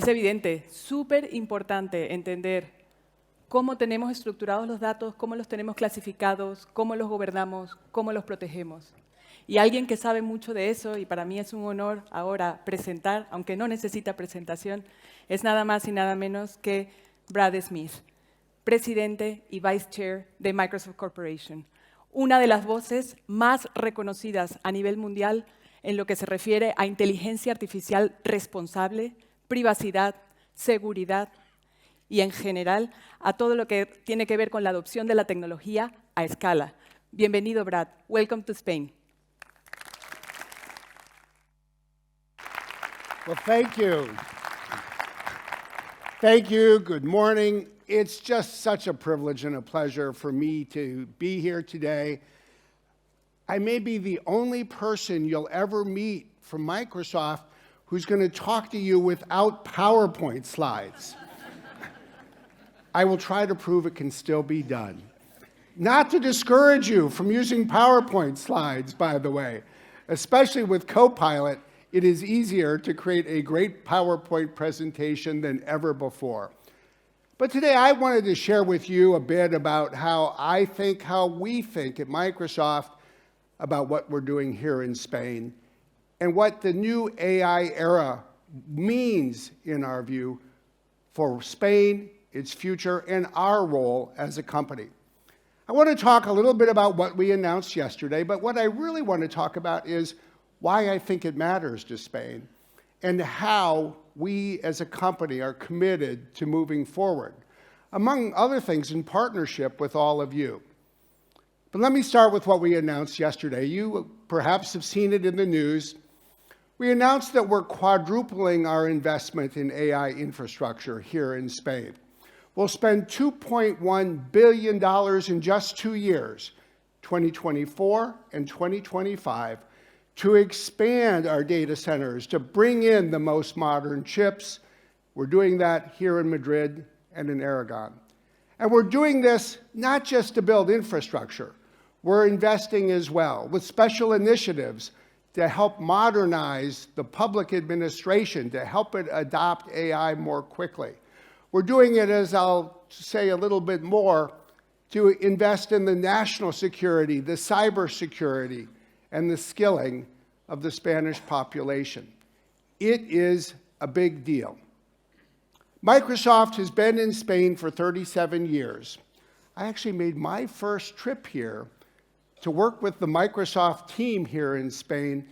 Es evidente, súper importante entender cómo tenemos estructurados los datos, cómo los tenemos clasificados, cómo los gobernamos, cómo los protegemos. Y alguien que sabe mucho de eso, y para mí es un honor ahora presentar, aunque no necesita presentación, es nada más y nada menos que Brad Smith, presidente y vice chair de Microsoft Corporation, una de las voces más reconocidas a nivel mundial en lo que se refiere a inteligencia artificial responsable, privacidad, seguridad y, en general, a todo lo que tiene que ver con la adopción de la tecnología a escala. Bienvenido, Brad. Welcome to Spain. Well, thank you. Thank you. Good morning. It's just such a privilege and a pleasure for me to be here today. I may be the only person you'll ever meet from Microsoft who's going to talk to you without PowerPoint slides. I will try to prove it can still be done. Not to discourage you from using PowerPoint slides, by the way. Especially with Copilot, it is easier to create a great PowerPoint presentation than ever before. But today I wanted to share with you a bit about how we think at Microsoft about what we're doing here in Spain and what the new AI era means, in our view, for Spain, its future, and our role as a company. I want to talk a little bit about what we announced yesterday, but what I really want to talk about is why I think it matters to Spain and how we as a company are committed to moving forward, among other things in partnership with all of you. But let me start with what we announced yesterday. You perhaps have seen it in the news. We announced that we're quadrupling our investment in AI infrastructure here in Spain. We'll spend $2.1 billion in just 2 years, 2024 and 2025, to expand our data centers, to bring in the most modern chips. We're doing that here in Madrid and in Aragon. And we're doing this not just to build infrastructure. We're investing as well with special initiatives to help modernize the public administration, to help it adopt AI more quickly. We're doing it, as I'll say a little bit more, to invest in the national security, the cybersecurity, and the skilling of the Spanish population. It is a big deal. Microsoft has been in Spain for 37 years. I actually made my first trip here to work with the Microsoft team here in Spain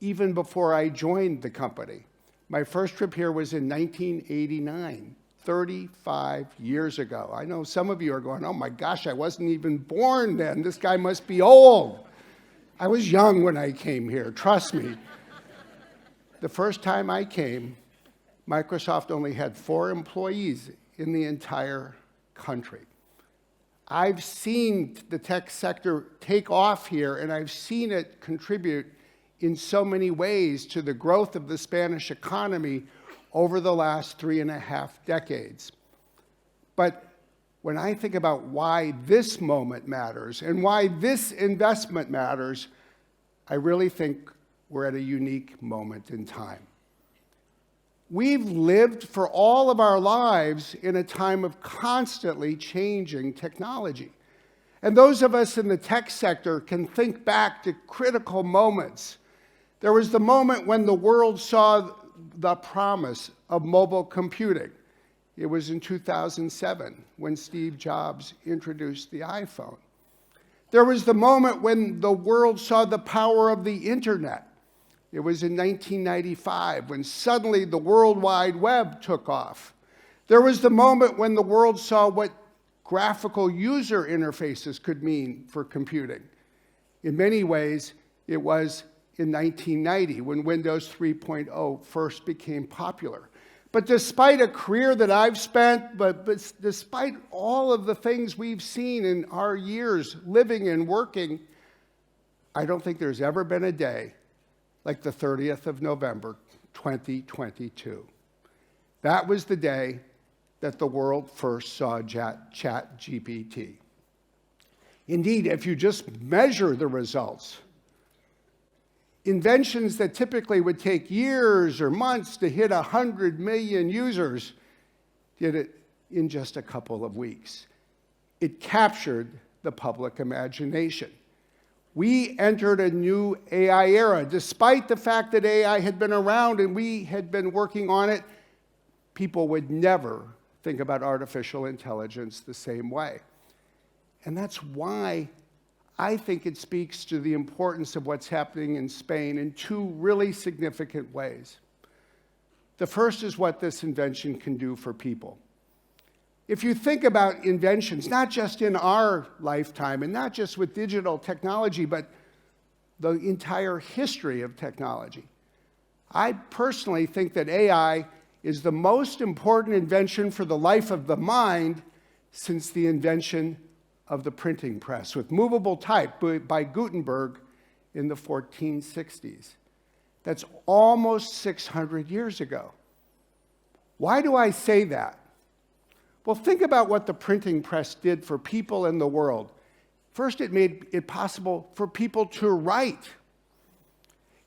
even before I joined the company. My first trip here was in 1989, 35 years ago. I know some of you are going, oh my gosh, I wasn't even born then. This guy must be old. I was young when I came here, trust me. The first time I came, Microsoft only had 4 employees in the entire country. I've seen the tech sector take off here, and I've seen it contribute in so many ways to the growth of the Spanish economy over the last 3.5 decades. But when I think about why this moment matters and why this investment matters, I really think we're at a unique moment in time. We've lived for all of our lives in a time of constantly changing technology. And those of us in the tech sector can think back to critical moments. There was the moment when the world saw the promise of mobile computing. It was in 2007 when Steve Jobs introduced the iPhone. There was the moment when the world saw the power of the internet. It was in 1995 when suddenly the World Wide Web took off. There was the moment when the world saw what graphical user interfaces could mean for computing. In many ways, it was in 1990 when Windows 3.0 first became popular. But despite a career that I've spent, but despite all of the things we've seen in our years living and working, I don't think there's ever been a day like the 30th of November, 2022. That was the day that the world first saw ChatGPT. Indeed, if you just measure the results, Inventions that typically would take years or months to hit 100 million users did it in just a couple of weeks. It captured the public imagination. We entered a new AI era. Despite the fact that AI had been around and we had been working on it, people would never think about artificial intelligence the same way. And that's why I think it speaks to the importance of what's happening in Spain in two really significant ways. The first is what this invention can do for people. If you think about inventions, not just in our lifetime and not just with digital technology, but the entire history of technology, I personally think that AI is the most important invention for the life of the mind since the invention of the printing press with movable type by Gutenberg in the 1460s. That's almost 600 years ago. Why do I say that? Well, think about what the printing press did for people in the world. First, it made it possible for people to write.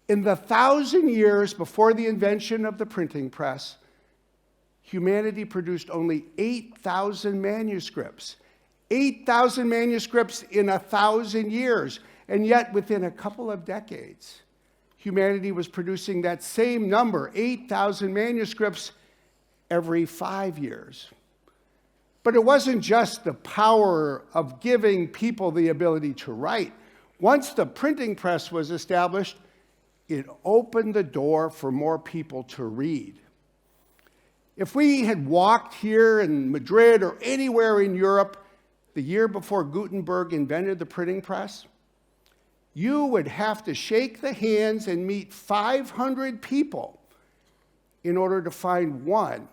In the 1,000 years before the invention of the printing press, humanity produced only 8,000 manuscripts. 8,000 manuscripts in 1,000 years. And yet, within a couple of decades, humanity was producing that same number, 8,000 manuscripts, every 5 years. But it wasn't just the power of giving people the ability to write. Once the printing press was established, it opened the door for more people to read. If we had walked here in Madrid or anywhere in Europe the year before Gutenberg invented the printing press, you would have to shake the hands and meet 500 people in order to find one,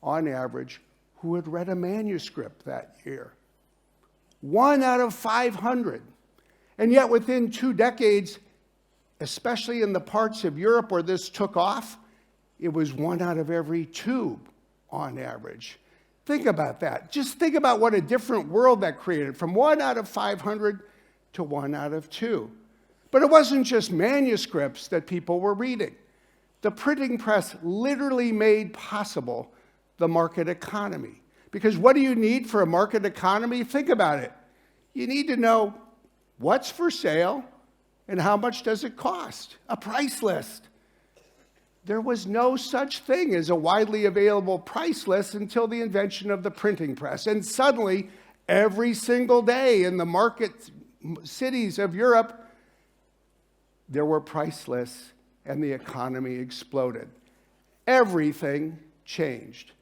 on average, who had read a manuscript that year. 1 out of 500. And yet within 2 decades, especially in the parts of Europe where this took off, it was 1 out of every 2 on average. Think about that. Just think about what a different world that created, from 1 out of 500 to 1 out of 2. But it wasn't just manuscripts that people were reading. The printing press literally made possible the market economy. Because what do you need for a market economy? Think about it. You need to know what's for sale and how much does it cost? A price list. There was no such thing as a widely available price list until the invention of the printing press. And suddenly, every single day in the market cities of Europe, there were price lists and the economy exploded. Everything changed.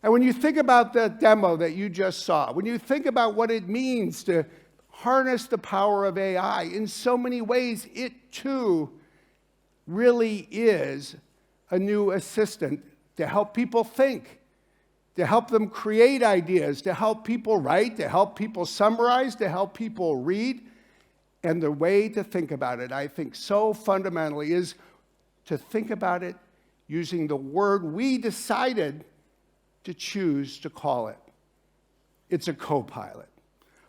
And when you think about the demo that you just saw, when you think about what it means to harness the power of AI, in so many ways, it too really is a new assistant to help people think, to help them create ideas, to help people write, to help people summarize, to help people read. And the way to think about it, I think so fundamentally, is to think about it using the word we decided to choose to call it. It's a co-pilot.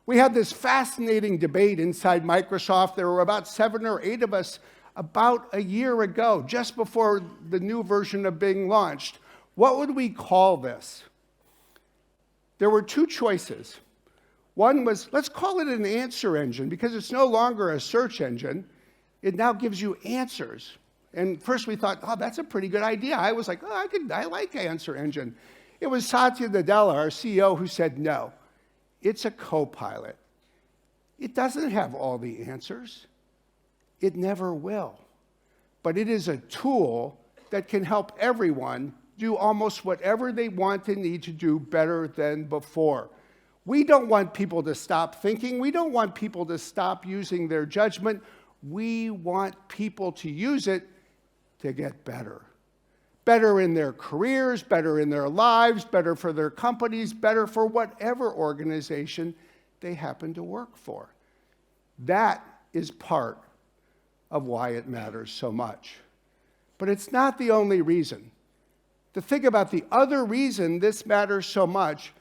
We had this fascinating debate inside Microsoft. There were about 7 or 8 of us about a year ago, just before the new version of Bing launched. What would we call this? There were 2 choices. One was, let's call it an answer engine, because it's no longer a search engine. It now gives you answers. And first we thought, oh, that's a pretty good idea. I was like, oh, I like answer engine. It was Satya Nadella, our CEO, who said, no, it's a co-pilot. It doesn't have all the answers. It never will. But it is a tool that can help everyone do almost whatever they want and need to do better than before. We don't want people to stop thinking. We don't want people to stop using their judgment. We want people to use it to get better. Better in their careers, better in their lives, better for their companies, better for whatever organization they happen to work for. That is part of why it matters so much. But it's not the only reason. To think about the other reason this matters so much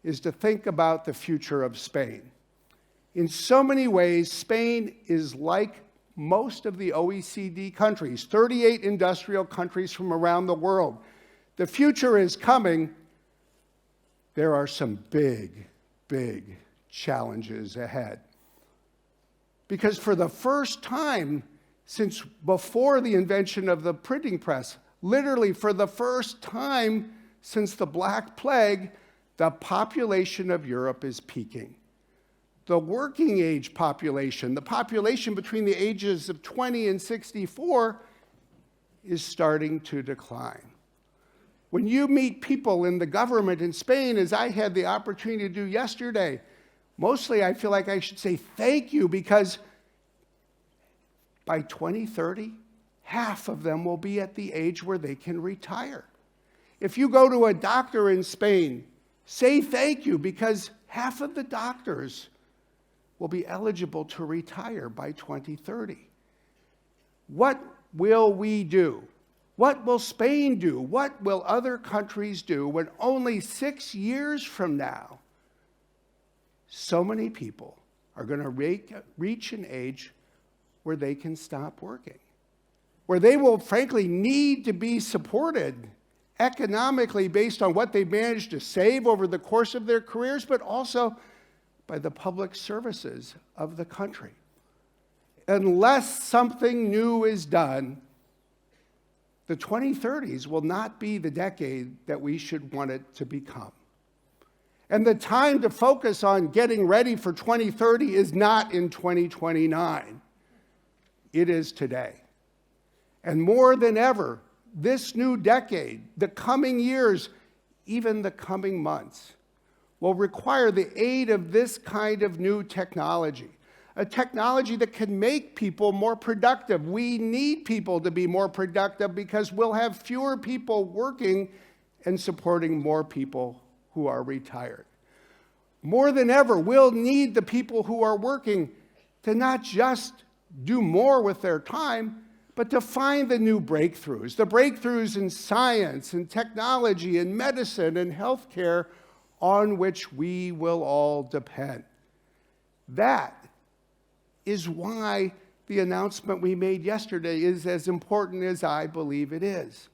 is to think about the future of Spain. In so many ways, Spain is like most of the OECD countries, 38 industrial countries from around the world. The future is coming. There are some big, big challenges ahead. Because for the first time since before the invention of the printing press, literally for the first time since the Black Plague, the population of Europe is peaking. The working age population, the population between the ages of 20 and 64, is starting to decline. When you meet people in the government in Spain, as I had the opportunity to do yesterday, mostly I feel like I should say thank you, because by 2030, half of them will be at the age where they can retire. If you go to a doctor in Spain, say thank you, because half of the doctors will be eligible to retire by 2030. What will we do? What will Spain do? What will other countries do when only 6 years from now, so many people are going to reach an age where they can stop working, where they will frankly need to be supported economically based on what they've managed to save over the course of their careers, but also by the public services of the country. Unless something new is done, the 2030s will not be the decade that we should want it to become. And the time to focus on getting ready for 2030 is not in 2029. It is today. And more than ever, this new decade, the coming years, even the coming months, will require the aid of this kind of new technology, a technology that can make people more productive. We need people to be more productive because we'll have fewer people working and supporting more people who are retired. More than ever, we'll need the people who are working to not just do more with their time, but to find the new breakthroughs in science and technology and medicine and healthcare on which we will all depend. That is why the announcement we made yesterday is as important as I believe it is.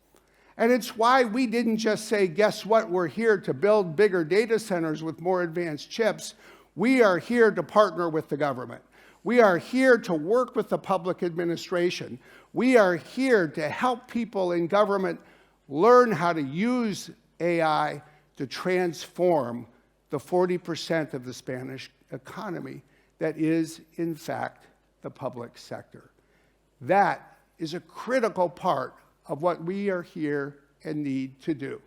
And it's why we didn't just say, guess what, we're here to build bigger data centers with more advanced chips. We are here to partner with the government. We are here to work with the public administration. We are here to help people in government learn how to use AI to transform the 40% of the Spanish economy that is, in fact, the public sector. That is a critical part of what we are here and need to do.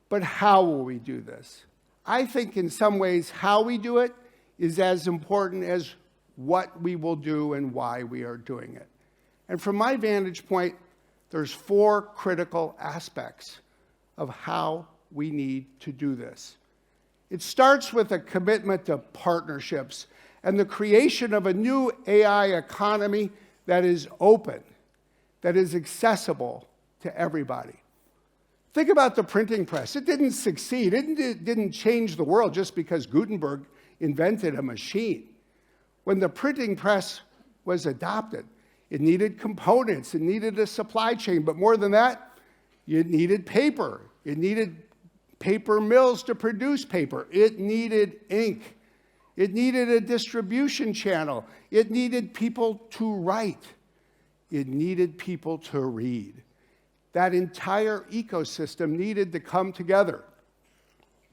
But how will we do this? I think in some ways how we do it is as important as what we will do and why we are doing it. And from my vantage point, there's 4 critical aspects of how we need to do this. It starts with a commitment to partnerships and the creation of a new AI economy that is open, that is accessible to everybody. Think about the printing press. It didn't succeed. It didn't change the world just because Gutenberg invented a machine. When the printing press was adopted, it needed components, it needed a supply chain, but more than that, it needed paper. It needed paper mills to produce paper. It needed ink. It needed a distribution channel. It needed people to write. It needed people to read. That entire ecosystem needed to come together.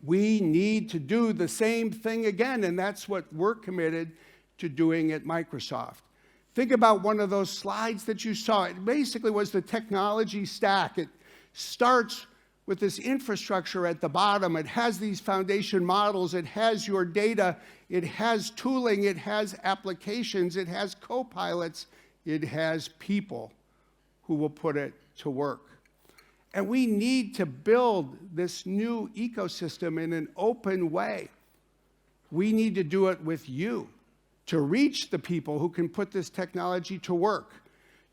We need to do the same thing again, and that's what we're committed to doing at Microsoft. Think about one of those slides that you saw. It basically was the technology stack. It starts with this infrastructure at the bottom. It has these foundation models. It has your data. It has tooling. It has applications. It has co-pilots. It has people who will put it to work. And we need to build this new ecosystem in an open way. We need to do it with you to reach the people who can put this technology to work,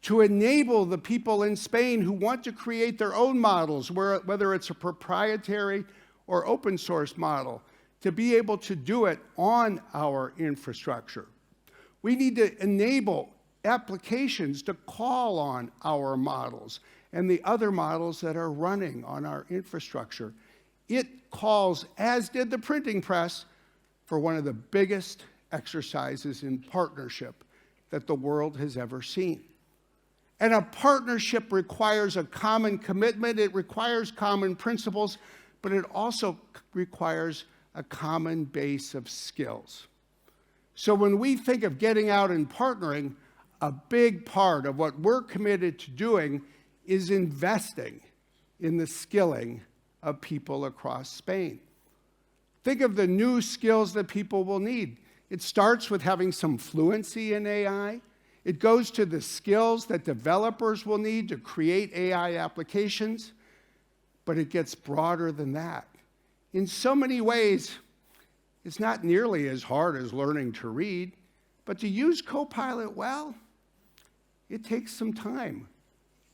to enable the people in Spain who want to create their own models, whether it's a proprietary or open source model, to be able to do it on our infrastructure. We need to enable applications to call on our models and the other models that are running on our infrastructure. It calls, as did the printing press, for one of the biggest exercises in partnership that the world has ever seen. And a partnership requires a common commitment, it requires common principles, but it also requires a common base of skills. So when we think of getting out and partnering, a big part of what we're committed to doing is investing in the skilling of people across Spain. Think of the new skills that people will need. It starts with having some fluency in AI. It goes to the skills that developers will need to create AI applications, but it gets broader than that. In so many ways, it's not nearly as hard as learning to read, but to use Copilot well, it takes some time.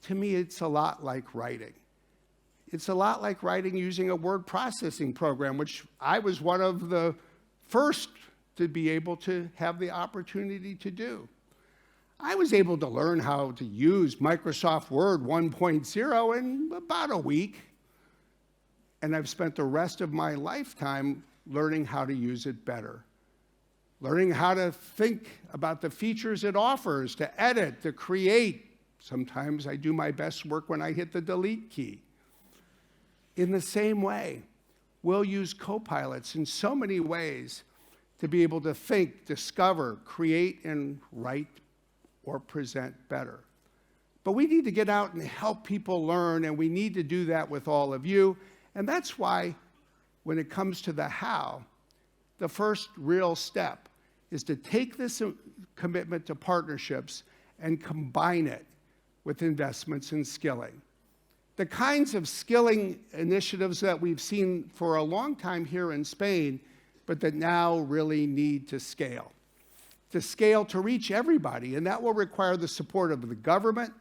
To me, it's a lot like writing. It's a lot like writing using a word processing program, which I was one of the first to be able to have the opportunity to do. I was able to learn how to use Microsoft Word 1.0 in about a week, and I've spent the rest of my lifetime learning how to use it better, learning how to think about the features it offers, to edit, to create. Sometimes I do my best work when I hit the delete key. In the same way, we'll use copilots in so many ways to be able to think, discover, create, and write or present better. But we need to get out and help people learn, and we need to do that with all of you. And that's why, when it comes to the how, the first real step is to take this commitment to partnerships and combine it with investments in skilling. The kinds of skilling initiatives that we've seen for a long time here in Spain, but that now really need to scale to reach everybody, and that will require the support of the government.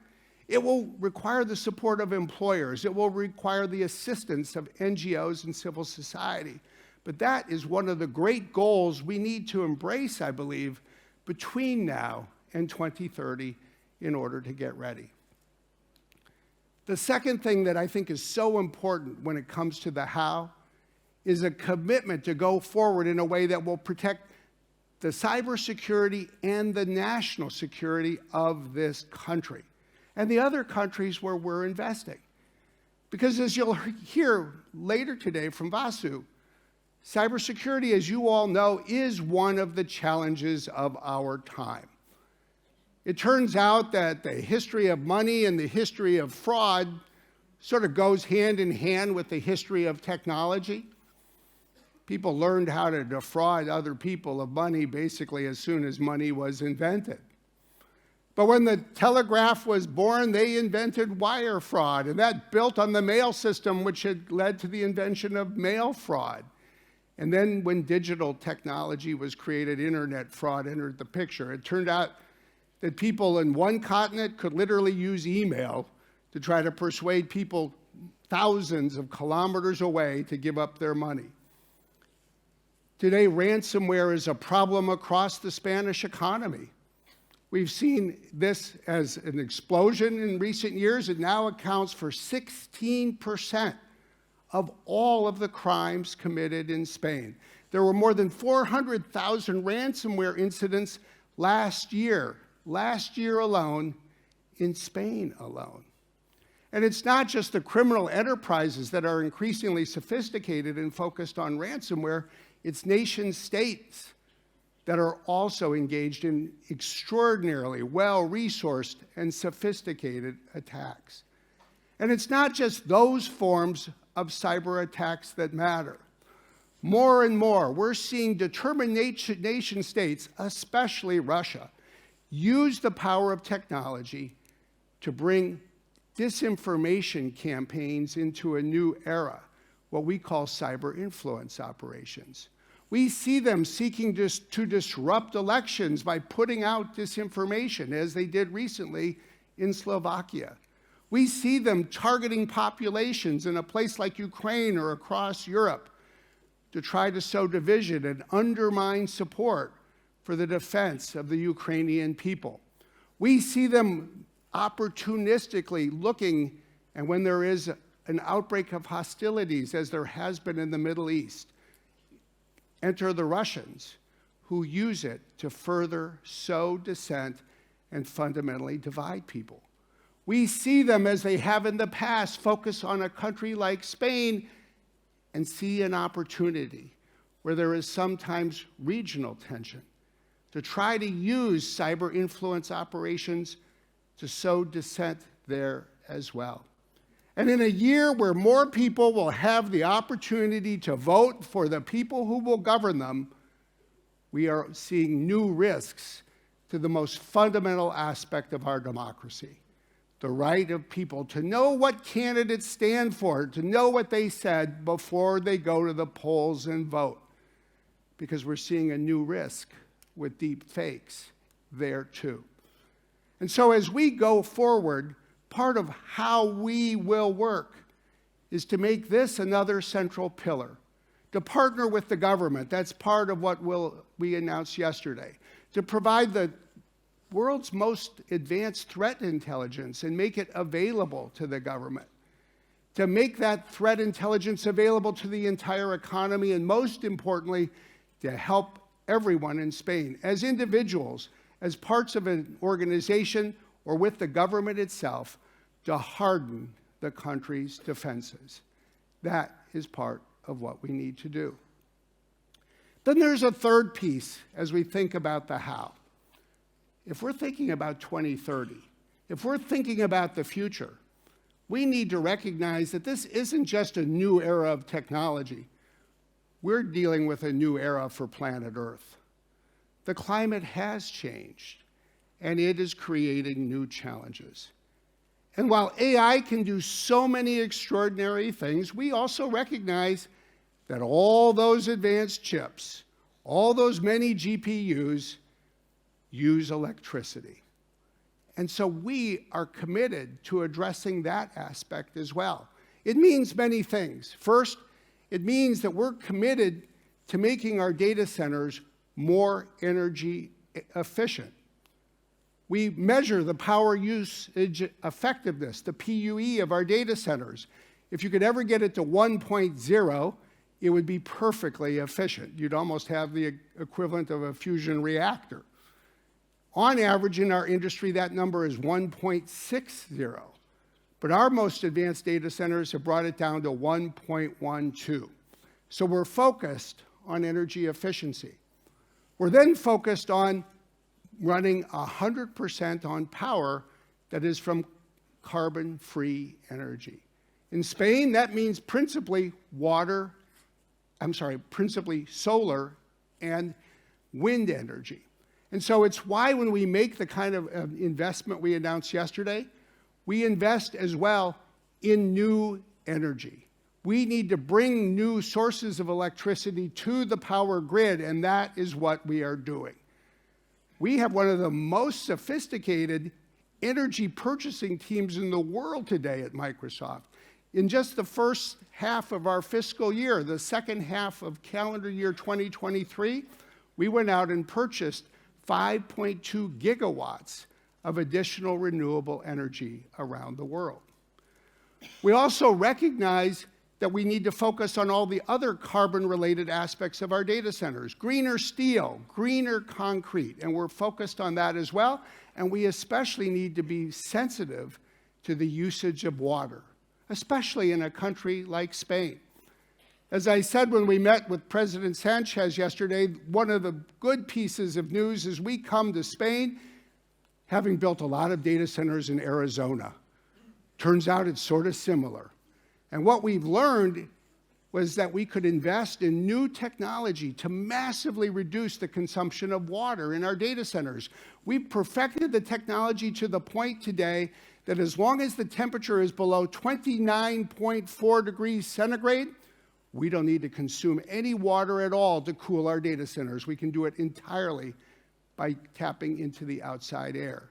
It will require the support of employers. It will require the assistance of NGOs and civil society. But that is one of the great goals we need to embrace, I believe, between now and 2030 in order to get ready. The second thing that I think is so important when it comes to the how is a commitment to go forward in a way that will protect the cybersecurity and the national security of this country and the other countries where we're investing. Because as you'll hear later today from Vasu, cybersecurity, as you all know, is one of the challenges of our time. It turns out that the history of money and the history of fraud sort of goes hand in hand with the history of technology. People learned how to defraud other people of money basically as soon as money was invented. But when the telegraph was born, they invented wire fraud, and that built on the mail system, which had led to the invention of mail fraud. And then when digital technology was created, internet fraud entered the picture. It turned out that people in one continent could literally use email to try to persuade people thousands of kilometers away to give up their money. Today, ransomware is a problem across the Spanish economy. We've seen this as an explosion in recent years. It now accounts for 16% of all of the crimes committed in Spain. There were more than 400,000 ransomware incidents last year alone, in Spain alone. And it's not just the criminal enterprises that are increasingly sophisticated and focused on ransomware, it's nation states that are also engaged in extraordinarily well-resourced and sophisticated attacks. And it's not just those forms of cyber attacks that matter. More and more, we're seeing determined nation states, especially Russia, use the power of technology to bring disinformation campaigns into a new era, what we call cyber influence operations. We see them seeking to disrupt elections by putting out disinformation, as they did recently in Slovakia. We see them targeting populations in a place like Ukraine or across Europe to try to sow division and undermine support for the defense of the Ukrainian people. We see them opportunistically looking, and when there is an outbreak of hostilities, as there has been in the Middle East, enter the Russians, who use it to further sow dissent and fundamentally divide people. We see them, as they have in the past, focus on a country like Spain and see an opportunity where there is sometimes regional tension to try to use cyber influence operations to sow dissent there as well. And in a year where more people will have the opportunity to vote for the people who will govern them, we are seeing new risks to the most fundamental aspect of our democracy, the right of people to know what candidates stand for, to know what they said before they go to the polls and vote, because we're seeing a new risk with deep fakes there too. And so as we go forward, part of how we will work is to make this another central pillar, to partner with the government. That's part of what we announced yesterday, to provide the world's most advanced threat intelligence and make it available to the government, to make that threat intelligence available to the entire economy, and most importantly, to help everyone in Spain, as individuals, as parts of an organization, or with the government itself, to harden the country's defenses. That is part of what we need to do. Then there's a third piece as we think about the how. If we're thinking about 2030, if we're thinking about the future, we need to recognize that this isn't just a new era of technology. We're dealing with a new era for planet Earth. The climate has changed, and it is creating new challenges. And while AI can do so many extraordinary things, we also recognize that all those advanced chips, all those many GPUs, use electricity. And so we are committed to addressing that aspect as well. It means many things. First, it means that we're committed to making our data centers more energy efficient. We measure the power usage effectiveness, the PUE of our data centers. If you could ever get it to 1.0, it would be perfectly efficient. You'd almost have the equivalent of a fusion reactor. On average in our industry, that number is 1.60. But our most advanced data centers have brought it down to 1.12. So we're focused on energy efficiency. We're then focused on running 100% on power that is from carbon-free energy. In Spain, that means principally solar and wind energy. And so it's why when we make the kind of investment we announced yesterday, we invest as well in new energy. We need to bring new sources of electricity to the power grid, and that is what we are doing. We have one of the most sophisticated energy purchasing teams in the world today at Microsoft. In just the first half of our fiscal year, the second half of calendar year 2023, we went out and purchased 5.2 gigawatts of additional renewable energy around the world. We also recognize that we need to focus on all the other carbon-related aspects of our data centers, greener steel, greener concrete, and we're focused on that as well, and we especially need to be sensitive to the usage of water, especially in a country like Spain. As I said when we met with President Sanchez yesterday, one of the good pieces of news is we come to Spain having built a lot of data centers in Arizona. Turns out it's sort of similar. And what we've learned was that we could invest in new technology to massively reduce the consumption of water in our data centers. We've perfected the technology to the point today that as long as the temperature is below 29.4 degrees centigrade, we don't need to consume any water at all to cool our data centers. We can do it entirely by tapping into the outside air.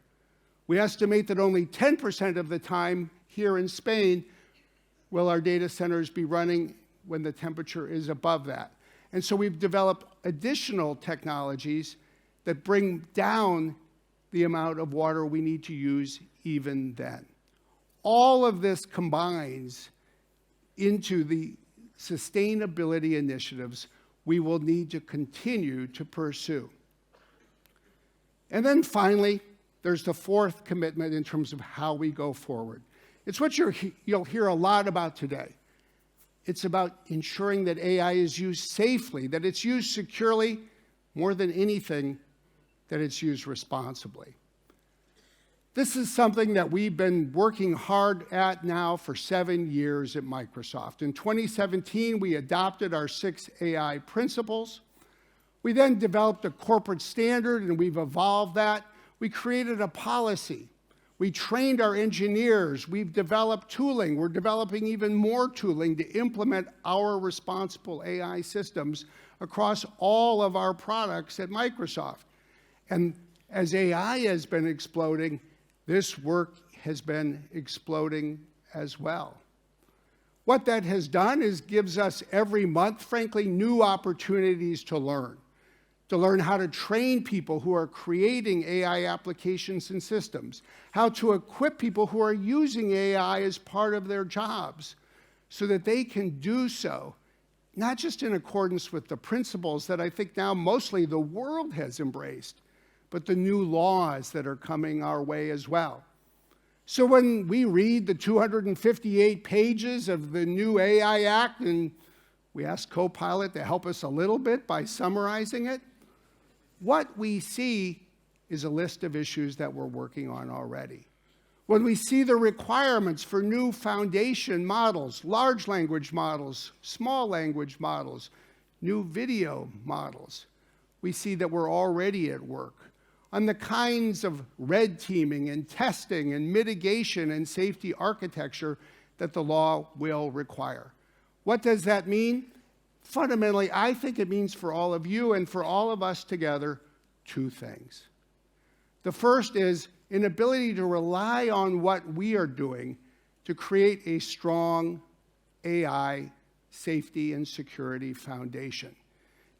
We estimate that only 10% of the time here in Spain will our data centers be running when the temperature is above that. And so we've developed additional technologies that bring down the amount of water we need to use even then. All of this combines into the sustainability initiatives we will need to continue to pursue. And then finally, there's the fourth commitment in terms of how we go forward. It's what you'll hear a lot about today. It's about ensuring that AI is used safely, that it's used securely, more than anything, that it's used responsibly. This is something that we've been working hard at now for 7 years at Microsoft. In 2017, we adopted our 6 AI principles. We then developed a corporate standard, and we've evolved that. We created a policy. We trained our engineers. We've developed tooling. We're developing even more tooling to implement our responsible AI systems across all of our products at Microsoft. And as AI has been exploding, this work has been exploding as well. What that has done is gives us every month, frankly, new opportunities to learn how to train people who are creating AI applications and systems, how to equip people who are using AI as part of their jobs so that they can do so, not just in accordance with the principles that I think now mostly the world has embraced, but the new laws that are coming our way as well. So when we read the 258 pages of the new AI Act and we ask Copilot to help us a little bit by summarizing it, what we see is a list of issues that we're working on already. When we see the requirements for new foundation models, large language models, small language models, new video models, we see that we're already at work on the kinds of red teaming and testing and mitigation and safety architecture that the law will require. What does that mean? Fundamentally, I think it means for all of you and for all of us together, 2 things. The first is an ability to rely on what we are doing to create a strong AI safety and security foundation.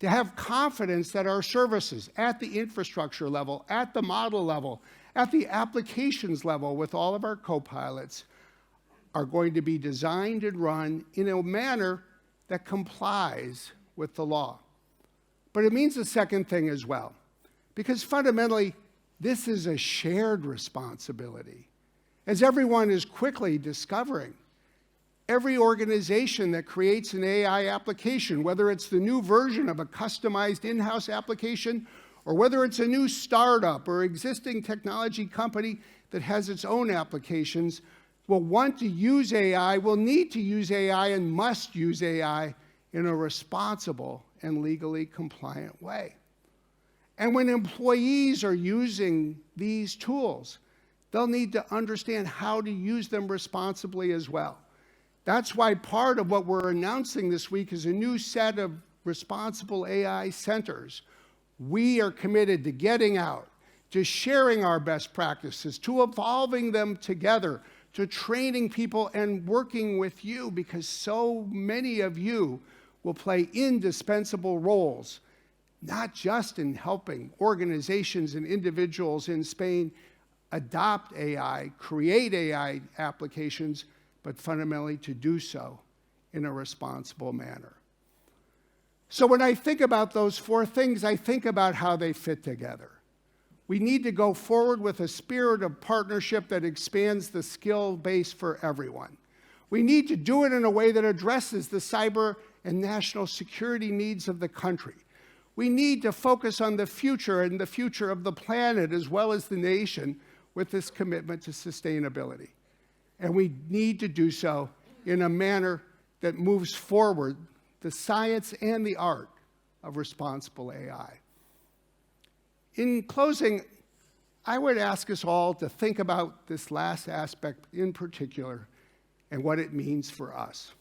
To have confidence that our services at the infrastructure level, at the model level, at the applications level with all of our copilots are going to be designed and run in a manner that complies with the law. But it means a second thing as well, because fundamentally, this is a shared responsibility. As everyone is quickly discovering, every organization that creates an AI application, whether it's the new version of a customized in-house application, or whether it's a new startup or existing technology company that has its own applications, will want to use AI, will need to use AI, and must use AI in a responsible and legally compliant way. And when employees are using these tools, they'll need to understand how to use them responsibly as well. That's why part of what we're announcing this week is a new set of responsible AI centers. We are committed to getting out, to sharing our best practices, to evolving them together, to training people and working with you, because so many of you will play indispensable roles, not just in helping organizations and individuals in Spain adopt AI, create AI applications, but fundamentally to do so in a responsible manner. So when I think about those 4 things, I think about how they fit together. We need to go forward with a spirit of partnership that expands the skill base for everyone. We need to do it in a way that addresses the cyber and national security needs of the country. We need to focus on the future and the future of the planet as well as the nation with this commitment to sustainability. And we need to do so in a manner that moves forward the science and the art of responsible AI. In closing, I would ask us all to think about this last aspect in particular and what it means for us.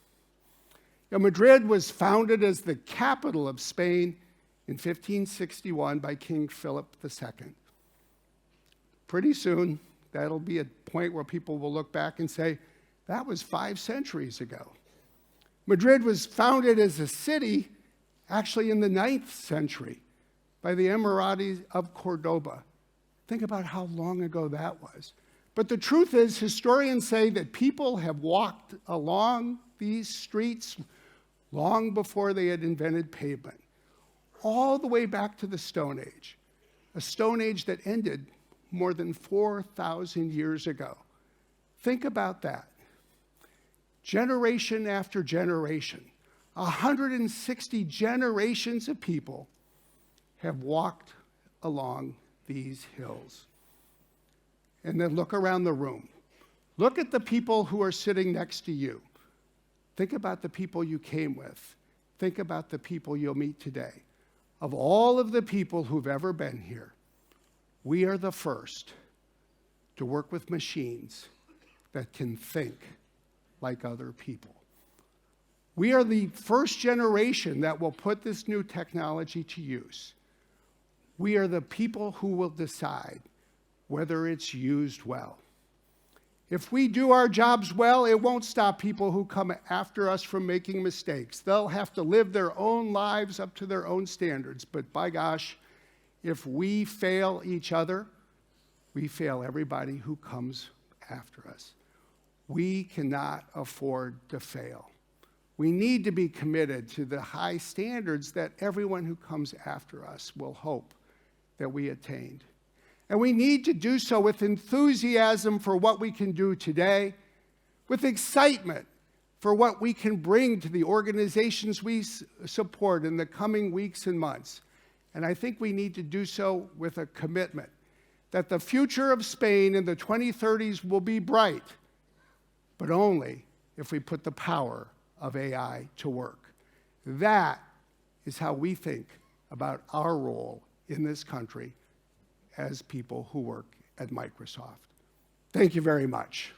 Now, Madrid was founded as the capital of Spain in 1561 by King Philip II. Pretty soon, that'll be a point where people will look back and say, that was 5 centuries ago. Madrid was founded as a city actually in the 9th century by the Emiratis of Cordoba. Think about how long ago that was. But the truth is, historians say that people have walked along these streets long before they had invented pavement, all the way back to the Stone Age, a Stone Age that ended more than 4,000 years ago. Think about that. Generation after generation, 160 generations of people have walked along these hills. And then look around the room. Look at the people who are sitting next to you. Think about the people you came with. Think about the people you'll meet today. Of all of the people who've ever been here, we are the first to work with machines that can think like other people. We are the first generation that will put this new technology to use. We are the people who will decide whether it's used well. If we do our jobs well, it won't stop people who come after us from making mistakes. They'll have to live their own lives up to their own standards. But by gosh, if we fail each other, we fail everybody who comes after us. We cannot afford to fail. We need to be committed to the high standards that everyone who comes after us will hope that we attained. And we need to do so with enthusiasm for what we can do today, with excitement for what we can bring to the organizations we support in the coming weeks and months. And I think we need to do so with a commitment that the future of Spain in the 2030s will be bright, but only if we put the power of AI to work. That is how we think about our role in this country as people who work at Microsoft. Thank you very much.